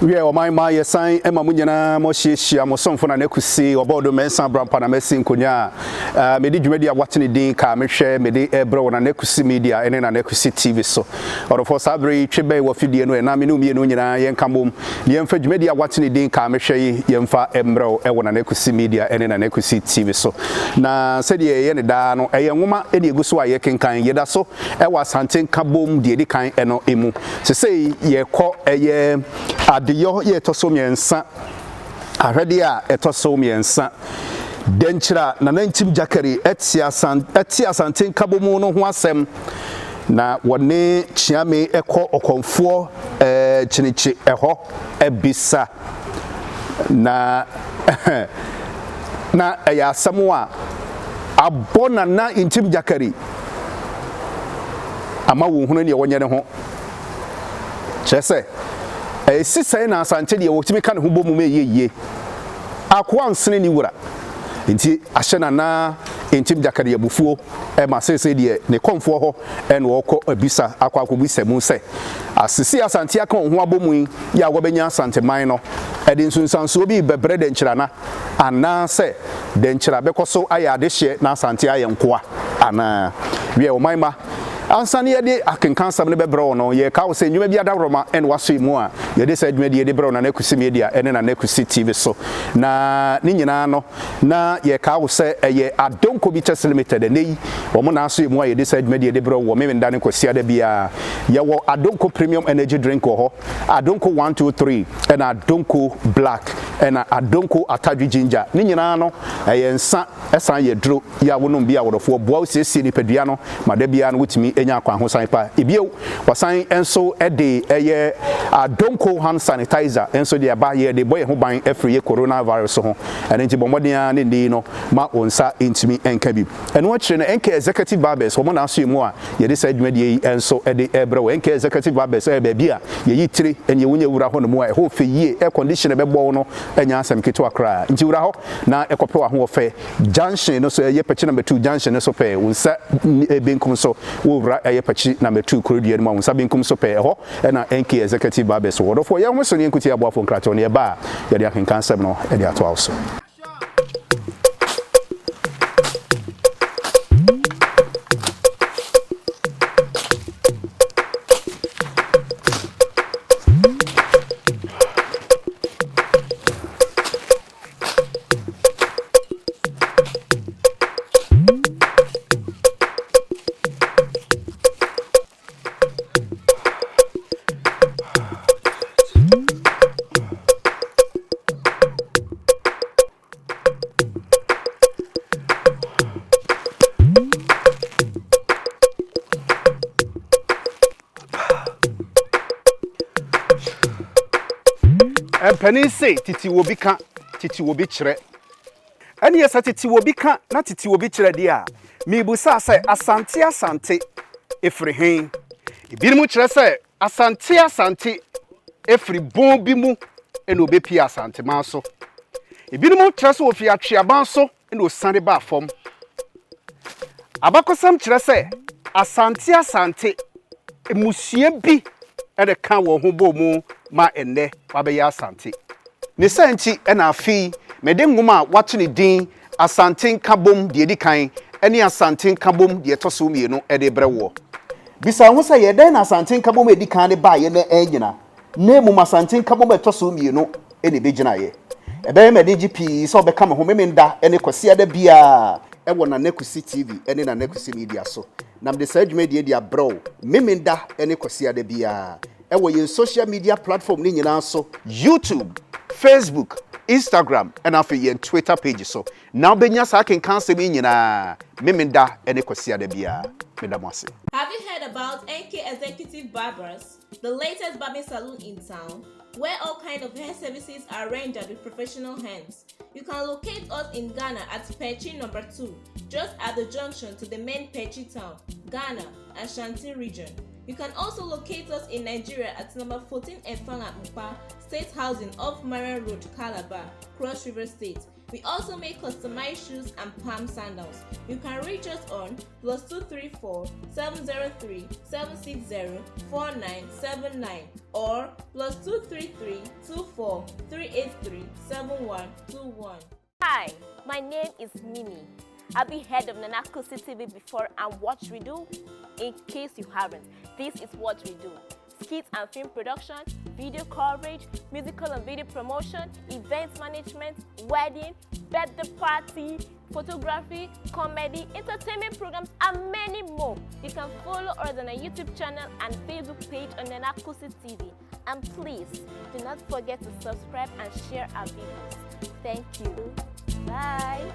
We are my sign, Emma Munana, Moshi, Amoson for an KUSI, or Bodo Mensa Brampana Messin Kunya, Medi Media watching the Dean Carmichael, Medi Ebro, and KUSI Media, and then an KUSI TV. So, or for Sabri, Chibe, Wafidian, and Naminu, Nuna, Nkabom, Yemfed Media watching the Dean Carmichael, Yemfa Embro, Ewan, and KUSI Media, and then an KUSI TV. So, na said ye, and Dano, a young woman, Eddie Guswa, Yakin Kind, Yedaso, Asante, Nkabom, the Edikan, and no emu. To say, ye call a year. Adiyo ye toso miensa arede a etoso miensa denchira na nantim jakari eti asante Nkabom no ho asem na wone chiame ekọ okonfo chinichi eho ebisa na na ya samwa abona na intim jakari ama wo hunu ne wonye ne ho chese si sai na Asante de wotimi kan ho bomu meyeye akwa nsene ni wura nti ahyena na entim jakare abufuo ma sese de ne konfo ho en wo kọ abisa akwa akobisa mu se asisi Asante aka ho abomu ya wobenya Asante man no ede nsunsanso bi bebre de nkyira na ana se de nkyira bekoso aya de hye na Asante aye nkoa ana wie o manma ansane yede akenkan sam ne bebro no ye ka wo se nwuma bia daworoma en waso mu a yede sa dwuma de yede bro na KUSI Media en na KUSI TV so na ni nyina no na ye ka wo se eye Adonko bi Chess Limited nei wo mo na aso mu a yede sa dwuma de yede bro wo me nda ne kwasia da bia ye wo Adonko Premium Energy Drink ho Adonko 123 en Adonko Black en Adonko Atadwi Ginger ni nyina no eye nsa esan ye duro ya wonom bia wodofo boa osiesie ni padua no ma da bia no wutimi enya kwa ho sanpa ebio wasan enso ede eye Adonko hand sanitizer enso de aba ye de boy ho ban afri ye coronavirus ho ene nti bomoden ne ndi no ma onsa intimi enka bi eno akire na enka executive barbers wo mo na aso mu a ye de sa dwumadie enso ede ebrewo enka executive barbers e ba bia ye yitire enye wonye wura ho no mu a ho fe yie air conditioner be bo no enya asem keto akra nti wura ho na ekope wa ho fe junction no so ye pechi number 2 junction no so pe unsa benkum so wo wura ye pechi number 2 korodua no unsa benkum so pe ho na NK executive barbers wo do for ye ho so ne nkuti aboafo nkrato ne ba ye de akenkan sɛm no e de ato awso Penny say titi wo bi ka titi wo bi kire ene yesa titi wo bi ka na titi wo bi kire dia mi bu sa say asante efri hen ebi mu kire say asante efri bon bi mu ene obepi asante man so ebi mu kire say ofi atweaban so ene osande ba fom abakosam kire say asante emusie bi ene kan wo ho bo mu ma enne wabeya Asante ne santi ena afi mede ngoma wato ne din Asante Nkabom de edikan ene Asante Nkabom de etoso mienu ede brewo bisa ho se ye den Asante Nkabom edikan ne ba ye na enyina na mu Asante Nkabom etoso mienu ene begina ye ebe me de GP so be kama ho memenda ene kwase ada bia ewo na KUSI TV ene na KUSI Media so nam de sa dwuma de dia bro memenda ene kwase ada bia ewo ye social media platform ni nyina so YouTube, Facebook, Instagram and afi ye Twitter page so now benya sa kan cancel me nyina memenda ene kwase ada bia medamase. Have you heard about NK Executive Barbers, the latest barbing salon in town, where all kinds of hair services are rendered with professional hands? You can locate us in Ghana at Pechi number 2, just at the junction to the main Pechi town, Ghana, Asante region. You can also locate us in Nigeria at number 14 Efanga Mpa State Housing off Marian Road, Calabar, Cross River State. We also make customized shoes and palm sandals. You can reach us on +234 703 760 4979 or +233 24 383 7121. Hi, my name is Mimi. I've been head of KUSI TV before, and what we do, in case you haven't, this is what we do. Skits and film production, video coverage, musical and video promotion, events management, wedding, birthday party, photography, comedy, entertainment programs, and many more. You can follow us on our YouTube channel and Facebook page on KUSI TV. And please, do not forget to subscribe and share our videos. Thank you. Bye.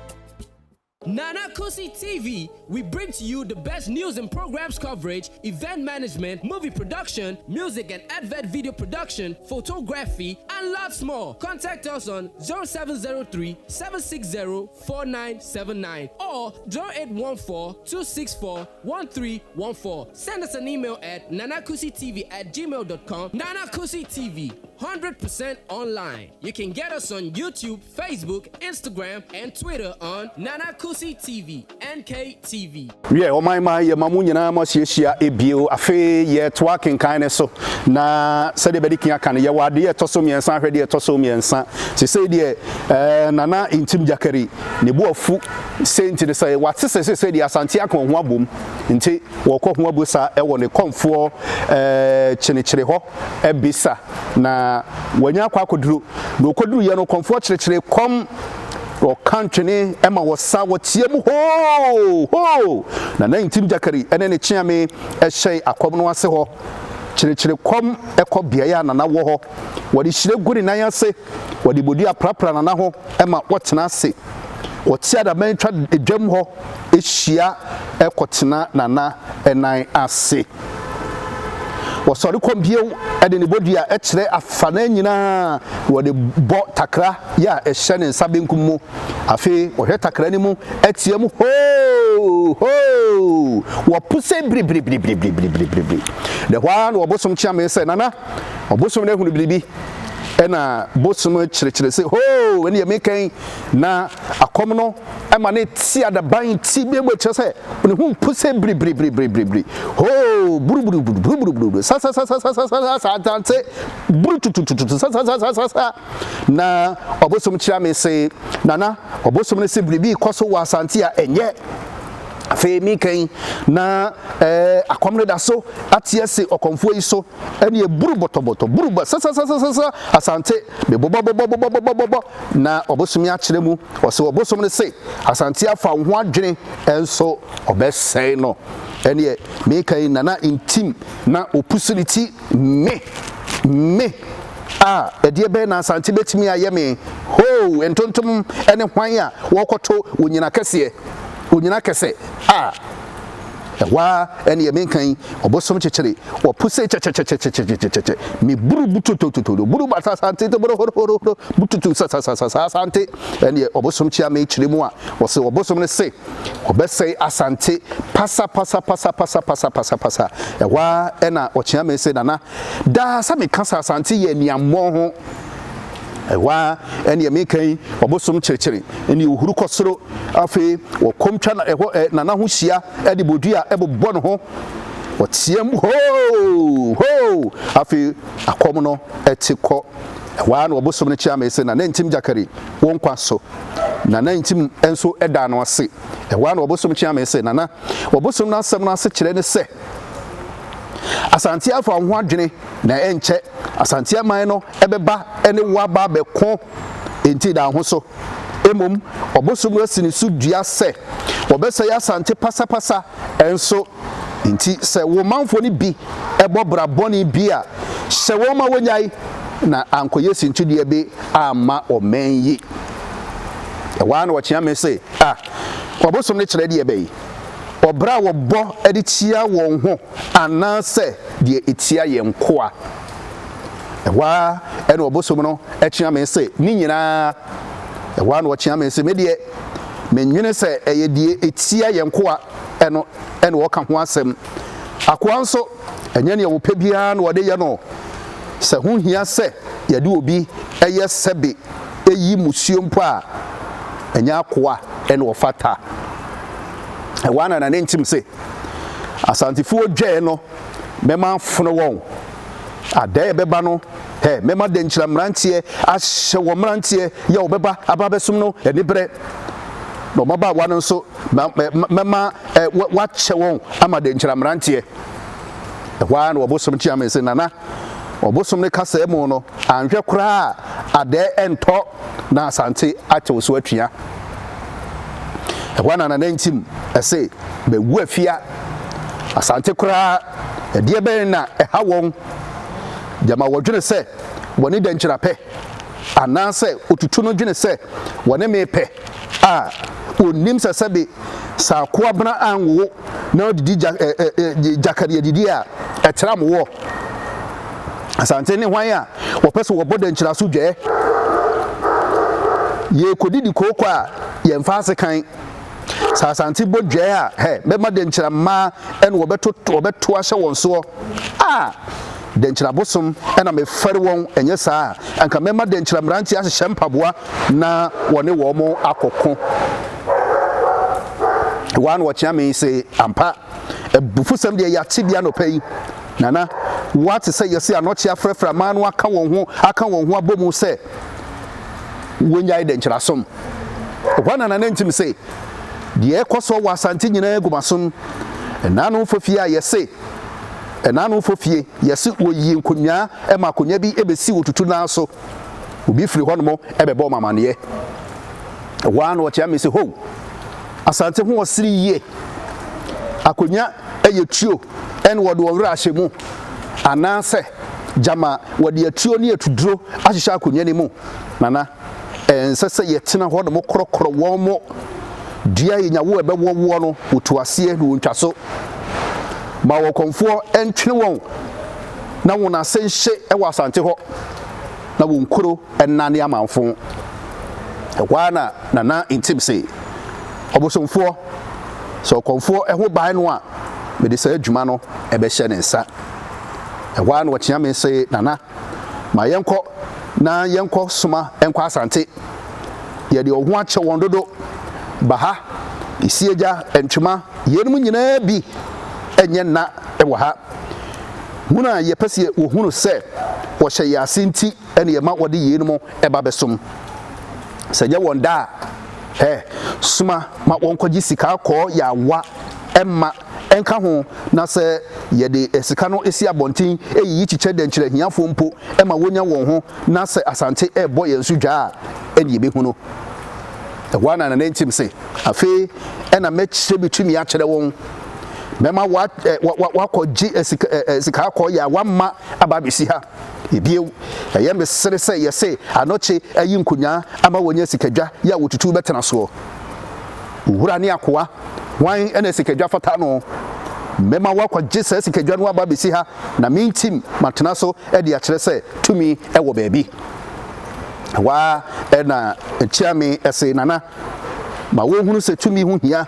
KUSI TV, we bring to you the best news and programs coverage, event management, movie production, music and advert video production, photography, and lots more. Contact us on 0703 760 4979 or 0814 264 1314. Send us an email at nanakusitv@gmail.com. KUSI TV, 100% online. You can get us on YouTube, Facebook, Instagram, and Twitter on KUSI TV, NKTV. Yeah, o my ye mamu nyina ma hia ebio afi ye to akenkan so na se de bedi kin aka ne ye wade ye to so miensa hwede ye to so miensa se se de nana intim jakari ne bu afu senti de say wate se de asante akon ho abom nti wo kɔ ho abusa e wo ne konfo chenechire ho ebisa na wanya akwa koduru na okoduru ye no konfo chenechire kom o country ni ema wosa wotie mu ho na 19 jakari ene ne chiame e hye akom no ase ho chire kom ekɔ bia ya na wo ho wodi hire guri nan ase wodi bodu aprapra na ho ema wotena ase wotia da man twa edwam ho ehia ekɔtena na enan ase wasɔre kɔmbiew ɛde ne bodua ɛkyerɛ afana nyina wɔde bɔ takra ya ɛhyɛ ne nsa benkum mu afi wɔhwɛ takra ne mu ɛtie mu ho wɔpuse bribri de hwa na wɔbosom kyame sɛ nana wɔbosom ne hunu bribi ɛna bosom kyerɛkyerɛ sɛ ho ɛne yɛ mekan na akɔm no ɛma ne ti adaban ti bi ɛbɔ kyerɛ sɛ ne hu puse bribri ho buru sa Asante buru tututu sa na obosom kyerɛ me sɛ nana obosom ne sɛ bribi kɔso wɔ Asante a ɛnyɛ fe mi kan na akomre da so atie se okonfo yi so ene e buru botoboto buru ba sa Asante be bobo na obosom ya kire mu o se obosom ne se Asante afa ho adwene enso obesɛe no ene mi kan na intim na opportunity me edie be na Asante betimi aye me ho entontom ene hwan a wokoto onyina kese wa ene yemenkan obosom chechire opuse che mi buru bututu buru Asante to buru bututu sa Asante ene obosom chia me chire mu a wo se obosom ne se obesei Asante pasa wa ena ochia me se nana da sa me kasa Asante ye niammo ho wa ene mekan obosom kyerkyere ene ohuru kosoro afi wo komtwa na nana ho hia ede bodua ebobɔ no ho wotiam ho afi akom no etikɔ wa na obosom ne chia me se na nantim jakari won kwaso na nantim enso eda no ase wa na obosom chia me se nana obosom na asɛm no ase kyerɛ ne se Asante afa ho adwene na enche Asante aman no ebeba ene waba beko enti da ho so emom obosom asini su dua se obesa ya Asante pasa enso enti se wo manfo ni bi ebo braboni bi a se wo ma wonyai na ankoye sintudie bi ama omenyi wa na wo chia me se obosom ne kyerɛ de ebe obra wo bo editia won ho ananse de etia ye nkoa ewa ene obosom no ekyia me se ni nyina ewa na okyia me se me de menwene se eye de etia ye nkoa ene wo ka ho asem akoa nso enye ne wo pebia na wo de ye no se ho hia se ye de obi eye sebe eyi musuo mpo a enya akoa ene ofata wana na nentim se asantefuo dwe no mema fono won adae beba no he mema denchira mrantie ahye wo mrantie ye obeba ababesum no enibre no maba wano so mema wache won ama denchira mrantie wana obosom tiame se nana obosom ne kasa emu no anhwe kura adae ento na asante ache so atwia wana na nentim ese bewu afia asante kura de ben na eha won jama wodwene se woni denchira pe anase otutu no dwene se woni mepe a onim sesebe sa ko abna anwo na odidi jakare didi a etram wo asante ne hwan a wopese wo bodenchira so dwe ye kodidi kokwa a ye mfaase kan sa asante bodwe a he mema denchira ma ene wobeto ahye won so a denchira bosom ena me fere won enye saa anka mema denchira mranti ahye mpaboa na wone wo mo akoko wan wo chiame se ampa ebufusam de ya tibia no pai nana what say yesi anochi afrefra manu aka won ho abomu se wonya denchira som wana na nentim se de ekoso wa Asante nyina egumasom enanu fofie a yesi enanu fofie yesi oyi nkonwa ema konwa bi ebesi otutu na so obi firi hono ebebo mamane wan wo chiame se ho Asante ho osiri ye akonwa eyetuo en wodo wura ahyemu anase jama wode atuo ne atuduro ahyehya akonwa ne mu nana ensese yetena ho no korokoro won mo dia yenyawo ebewo no otuase no wontwaso ma wo konfo entwene won na wona senhye ewa Asante ho na wonkuro enane amanfo ekwana nana intimse obosomfo so konfo eho ban no a me de sa adwuma no ebehye ne nsa ekwana wo chiame se nana ma yenko soma enko Asante ye de ohu ache won dodo baha isieja entwuma yenum nyina bi enye na ewo ha huna ye pese wo hunu se wo hye ya Asante ene ye ma wode yenum eba besom sanya wonda suma ma wonkoji sika ko ya wa emma enka ho na se ye de sika no esi abontin eyi chiche denchire hiafo mpo ema wonya won ho na se Asante ebo ye nsudwa ene ye behunu wana na nentim se afi ena mechire bitumi a kire won mema wakoji sika ko ya wamma ababisi ha ebiew eye mesere se yese anoche ayi nkunya ama wonya sikadwa ya wotutu betena so uhura ne akoa wan ena sikadwa fata no mema wakoji se sikadwa no ababisi ha na mintim matena so e de a kire se tumi ewo baabi wa ena chiame ese nana ma wo hunu se tumi hu hia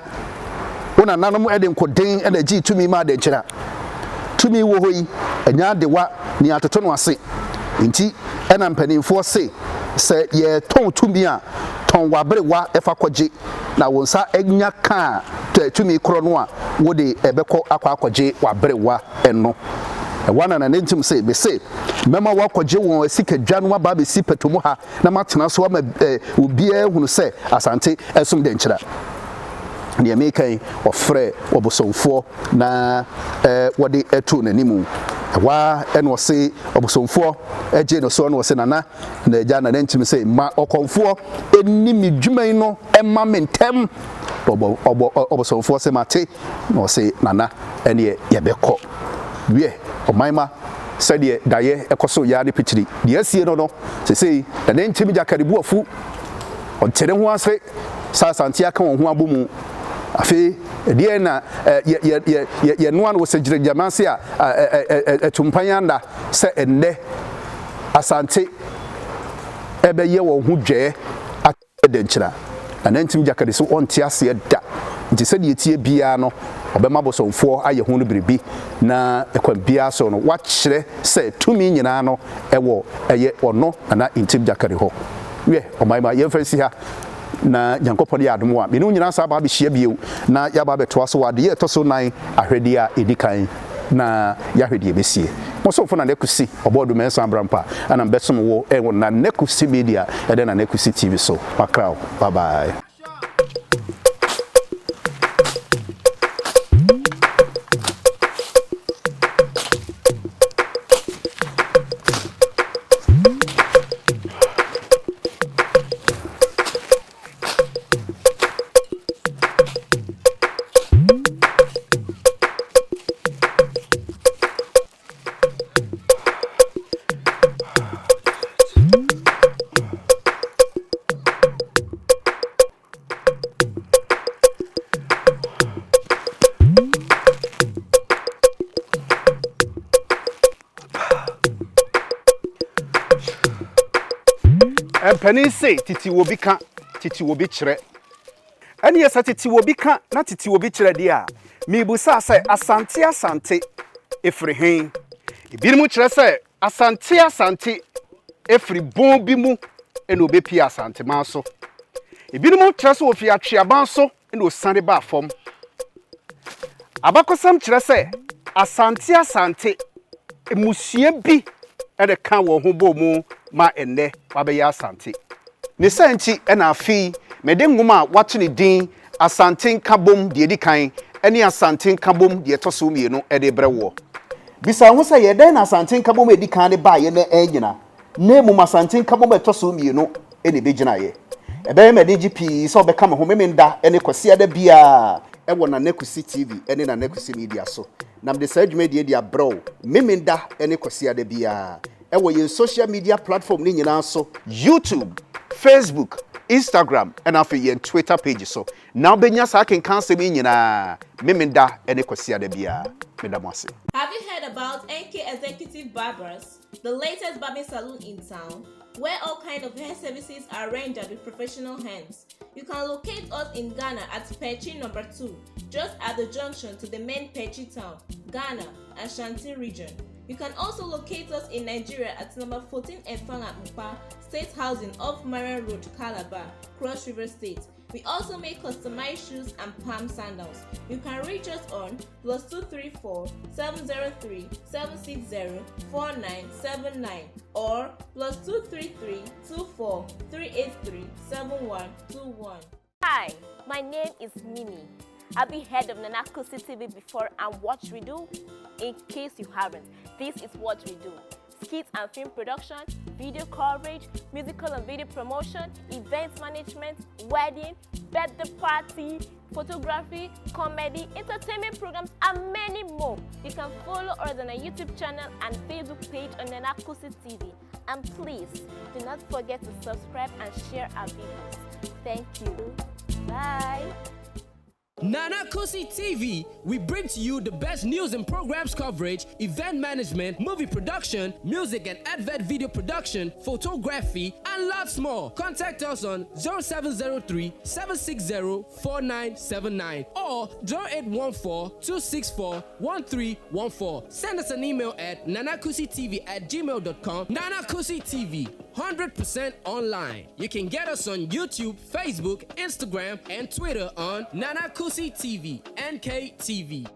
wona nanom ede nkoden ena gi tumi ma de nkyira tumi wo hoyi enya de wa ni atoto no ase nti ena mpanimfo se ye ton tumi a ton wabere wa efa kwaje na wonsa enya ka tumi kro no a wo de ebekọ akwaje wabere wa enno wana na nentim se be se mema wakwaje won sikadwa no aba be si petomu ha na matena so ma obia hunu se Asante esum de nkyira ne mekan ofre obosomfo na wode etu nanimu wa eno se obosomfo eje no so no se nana na eja na nentim se ma okonfo enimi dwuman no emma mentem obosomfo se mate no se nana ene yebekọ wie omaima sede daye ekoso ya ne pitiri de asie no sesei na nentim jakaribu afu ontere ho ase sa Asante aka won ho abomu afi de na ye no an wo segire jamanse a etumpanyanda se enne Asante ebeye wo ho dwe adenkyira na nentim jakari so onte ase da nti se de etie bia no obema bosomfo aye hu no biribi na ekwan bia so no wakyere se tumi nyina no ewo eye ono na intim jakari ho we omaima ye fansi ha na nyankopɔ de adom a me no nyina sa ba be hia bio na ya ba betoa so wade ye to so nan ahwede a edikan na ya hwede besie mo so fo na KUSI obodo mensa brampa ana besom wo na KUSI media e de na KUSI TV so makrao bye bye. Penny say titi wo bi ka titi wo bi kire ene yesa titi wo bi ka na titi wo bi kire dia mi bu sa say asante efri hen ebi mu kire say asante efri bon bi mu ene obepi asante ma so ebi mu kire say ofi atweaban so ene osande ba fom abakosam kire say asante emusie bi ene ka wo ho bo mu ma enne wabe ya Asante ne santi ena afi mede ngoma wato ne din Asante Nkabom de edikan ene Asante Nkabom de toso mienu ede brewo bisa ho se ye den na Asante Nkabom edikan de ba ye na enyina na mu Asante Nkabom etoso mienu ene begina ye ebe mede GP so be ka me ho memenda ene kwase ada bia ewo na KUSI TV ene na KUSI media so nam de sadwuma de dia bro memenda ene kwase ada bia ewo yin social media platform ni nyina so YouTube, Facebook, Instagram and afi yin Twitter page so now benya sa ken cancel mi nyina memenda ene kwasi ada bia medamase. Have you heard about NK Executive Barbers, the latest barbing salon in town, where all kinds of hair services are rendered with professional hands? You can locate us in Ghana at Pechi number 2, just at the junction to the main Pechi town, Ghana, Asante region. You can also locate us in Nigeria at number 14 Efang at Mpa, State Housing off Marian Road, Calabar, Cross River State. We also make customized shoes and palm sandals. You can reach us on +234 703 760 4979 or +233 24 383 7121. Hi, my name is Mimi. I've been head of KUSI TV before and what we do, in case you haven't, this is what we do. Skits and film production, video coverage, musical and video promotion, event management, wedding, birthday party, photography, comedy, entertainment programs, and many more. You can follow us on our YouTube channel and Facebook page on KUSI TV. And please, do not forget to subscribe and share our videos. Thank you. Bye. KUSI TV, we bring to you the best news and programs coverage, event management, movie production, music and advert video production, photography, and lots more. Contact us on 0703 760 4979 or 0814 264 1314. Send us an email at nanakusitv@gmail.com. KUSI TV, 100% online. You can get us on YouTube, Facebook, Instagram, and Twitter on KUSI TV, NKTV.